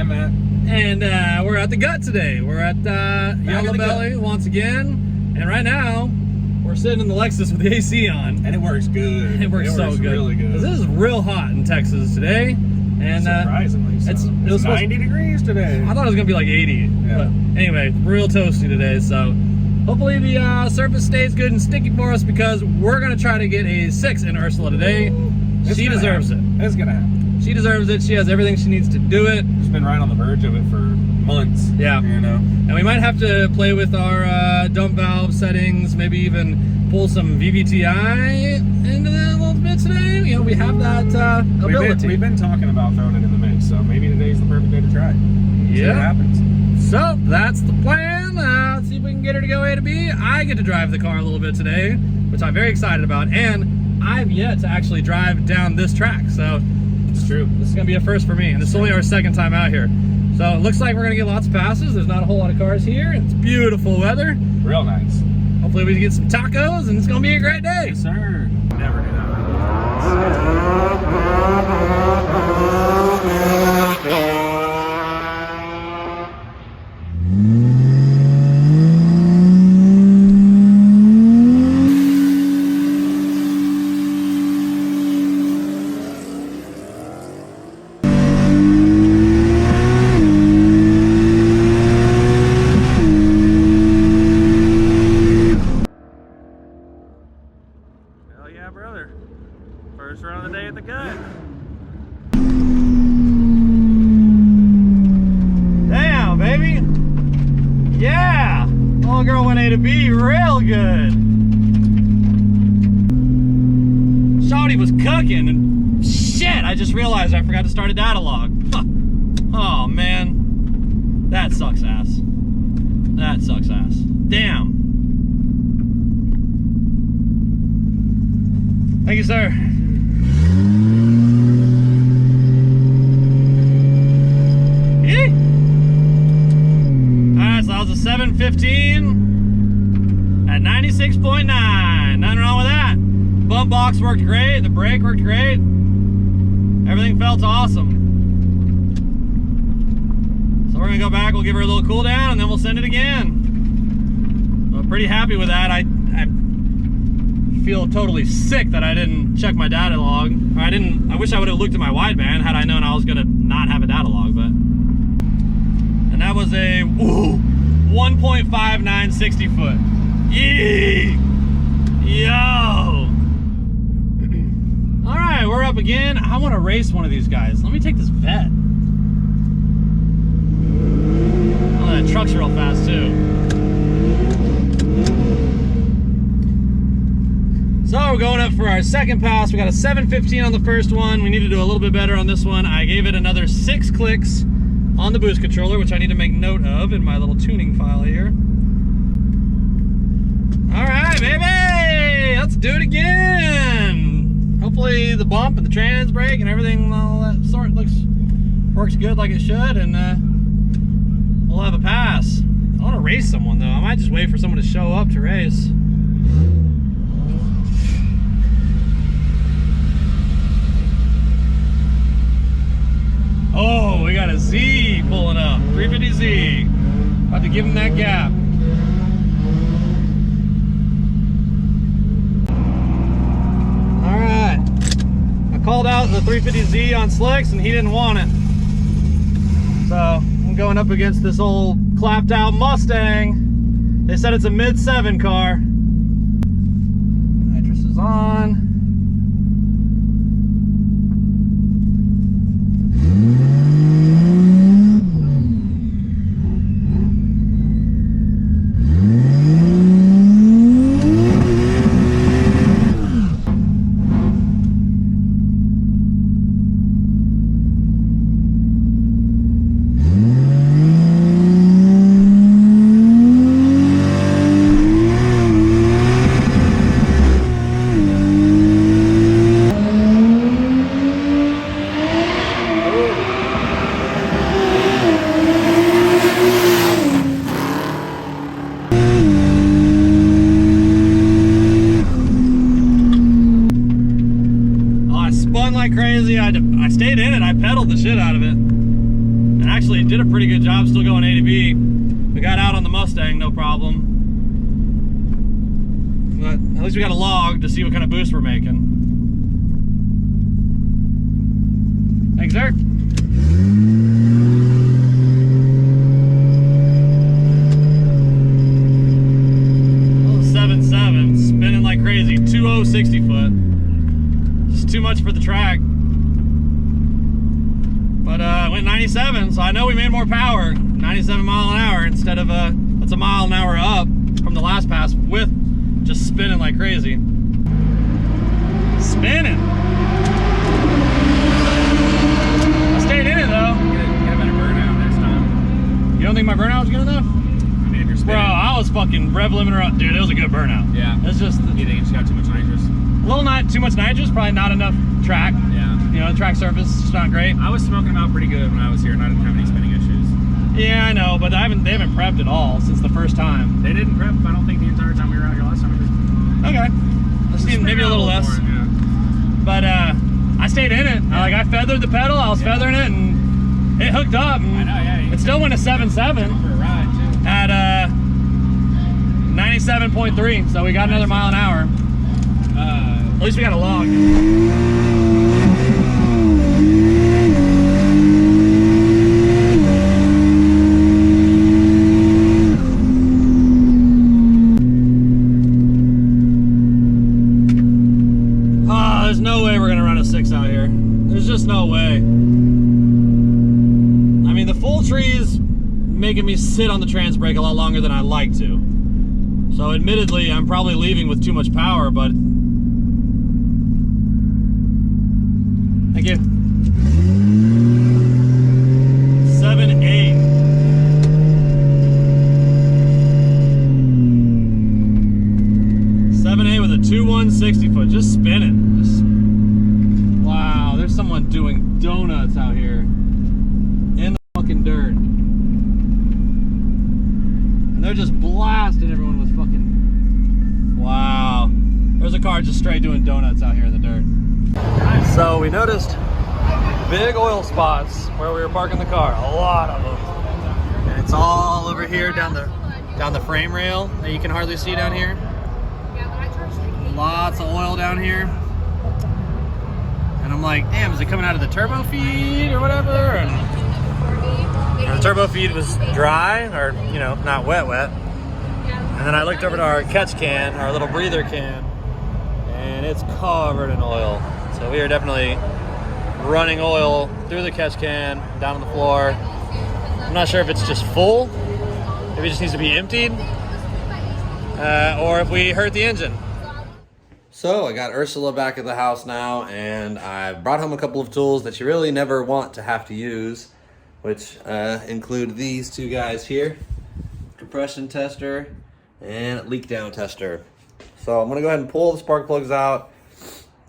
Hey, Matt. And we're at the Gut today. We're at Yello Belly once again. And right now, we're sitting in the Lexus with the AC on. And it works good. It works so good. Really good. This is real hot in Texas today. And surprisingly so. It was 90 degrees today. I thought it was going to be like 80. Yeah. But anyway, real toasty today. So hopefully the surface stays good and sticky for us because we're going to try to get a 6 in Ursula today. She deserves it. It's going to happen. She deserves it. She has everything she needs to do it. She's been right on the verge of it for months. Yeah. You know? And we might have to play with our dump valve settings, maybe even pull some VVTi into that a little bit today. You know, we have that ability. We've been talking about throwing it in the mix, so maybe today's the perfect day to try it. See what happens. So that's the plan. Let's see if we can get her to go A to B. I get to drive the car a little bit today, which I'm very excited about. And I've yet to actually drive down this track. So it's true. This is going to be a first for me. And this is only our second time out here. So it looks like we're going to get lots of passes. There's not a whole lot of cars here. It's beautiful weather. Real nice. Hopefully we can get some tacos and it's going to be a great day. Yes, sir. Never do that. Yeah, brother. First run of the day at the Gut. Damn, baby. Yeah. Little girl went A to B real good. Shawty was cooking and shit, I just realized I forgot to start a data log. Oh, man. That sucks ass. That sucks ass. Damn. Thank you, sir. Yee. Alright, so that was a 715 at 96.9. Nothing wrong with that. Bump box worked great, the brake worked great. Everything felt awesome. So we're gonna go back, we'll give her a little cool down, and then we'll send it again. I'm pretty happy with that. I feel totally sick that I didn't check my data log. I wish I would have looked at my wideband had I known I was gonna not have a data log, but. And that was a 1.59 60 foot. Yee! Yo! All right, we're up again. I want to race one of these guys. Let me take this vet. Oh, that truck's real fast too. So we're going up for our second pass. We got a 715 on the first one. We need to do a little bit better on this one. I gave it another 6 clicks on the boost controller, which I need to make note of in my little tuning file here. All right, baby, let's do it again. Hopefully the bump and the trans brake and everything, all that sort works good like it should, and we'll have a pass. I want to race someone though. I might just wait for someone to show up to race. Oh, we got a Z pulling up, 350Z. About to give him that gap. All right, I called out the 350Z on slicks and he didn't want it. So I'm going up against this old clapped out Mustang. They said it's a mid-7 car. Nitrous is on. good job still going A to B. We got out on the Mustang, no problem. But at least we got a log to see what kind of boost we're making. Thanks, sir. 7.7, spinning like crazy. 2.0 60 foot. Just too much for the track. But went 97, so I know we made more power. 97 mile an hour instead of that's a mile an hour up from the last pass with just spinning like crazy. Spinning. I stayed in it though. Get a better burnout next time. You don't think my burnout was good enough? I mean, if you're spinning. Bro, I was fucking rev limiter up. Dude, it was a good burnout. Yeah. It's just You think it's got too much nitrous? a little too much nitrous, probably not enough track. Yeah. You know, the track surface is just not great. I was smoking them out pretty good when I was here and I didn't have any spinning issues. Yeah, I know, but they haven't prepped at all since the first time. They didn't prep, I don't think, the entire time we were out here last time. Okay. Let's see, maybe a little less. More, yeah. But I stayed in it. Yeah. I feathered the pedal, I was feathering it, and it hooked up. And I know, yeah. it still went to 7.7 For a ride, too. at 97.3, so we got another mile an hour. At least we got a log. There's no way we're gonna run a 6 out here. There's just no way. I mean, the full tree is making me sit on the trans brake a lot longer than I like to. So admittedly, I'm probably leaving with too much power, but thank you. 7.8. With a 2.1 60 foot, just spinning. Wow, there's someone doing donuts out here in the fucking dirt. And they're just blasting everyone with fucking... Wow. There's a car just straight doing donuts out here in the dirt. So we noticed big oil spots where we were parking the car. A lot of them. And it's all over here down the frame rail that you can hardly see down here. Lots of oil down here. And I'm like, damn, is it coming out of the turbo feed or whatever? And the turbo feed was dry, or, you know, not wet. And then I looked over to our catch can, our little breather can, and it's covered in oil. So we are definitely running oil through the catch can, down on the floor. I'm not sure if it's just full, maybe it just needs to be emptied, or if we hurt the engine. So I got Ursula back at the house now, and I brought home a couple of tools that you really never want to have to use, which include these two guys here, compression tester and leak down tester. So I'm gonna go ahead and pull the spark plugs out,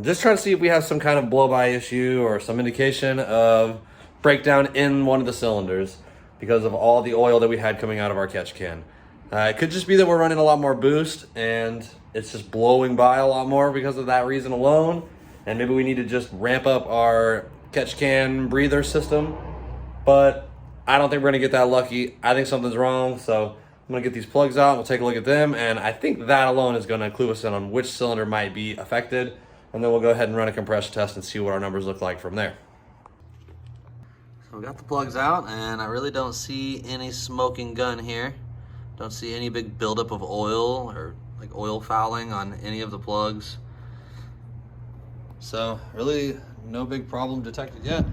just try to see if we have some kind of blow-by issue or some indication of breakdown in one of the cylinders because of all the oil that we had coming out of our catch can. It could just be that we're running a lot more boost and it's just blowing by a lot more because of that reason alone. And maybe we need to just ramp up our catch can breather system. But I don't think we're gonna get that lucky. I think something's wrong. So I'm gonna get these plugs out, we'll take a look at them. And I think that alone is gonna clue us in on which cylinder might be affected. And then we'll go ahead and run a compression test and see what our numbers look like from there. So we got the plugs out, and I really don't see any smoking gun here. Don't see any big buildup of oil or like oil fouling on any of the plugs. So really no big problem detected yet.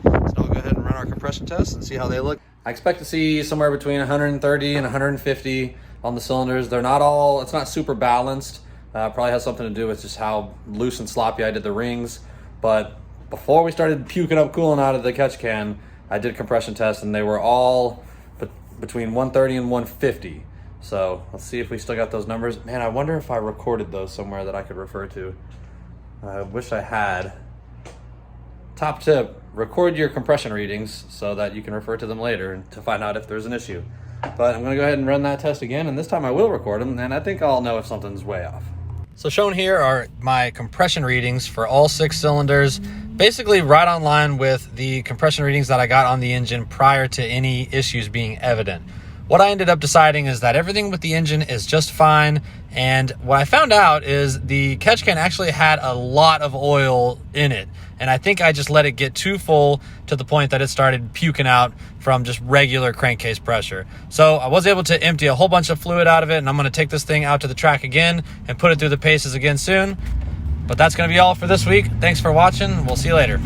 So now we'll go ahead and run our compression tests and see how they look. I expect to see somewhere between 130 and 150 on the cylinders. They're not all, it's not super balanced. Probably has something to do with just how loose and sloppy I did the rings. But before we started puking up coolant out of the catch can, I did compression tests and they were all between 130 and 150. So let's see if we still got those numbers. Man, I wonder if I recorded those somewhere that I could refer to. I wish I had. Top tip, record your compression readings so that you can refer to them later to find out if there's an issue. But I'm gonna go ahead and run that test again, and this time I will record them, and I think I'll know if something's way off. So shown here are my compression readings for all 6 cylinders. basically right on line with the compression readings that I got on the engine prior to any issues being evident. What I ended up deciding is that everything with the engine is just fine, and what I found out is the catch can actually had a lot of oil in it, and I think I just let it get too full to the point that it started puking out from just regular crankcase pressure. So I was able to empty a whole bunch of fluid out of it, and I'm going to take this thing out to the track again and put it through the paces again soon. But that's going to be all for this week. Thanks for watching. We'll see you later.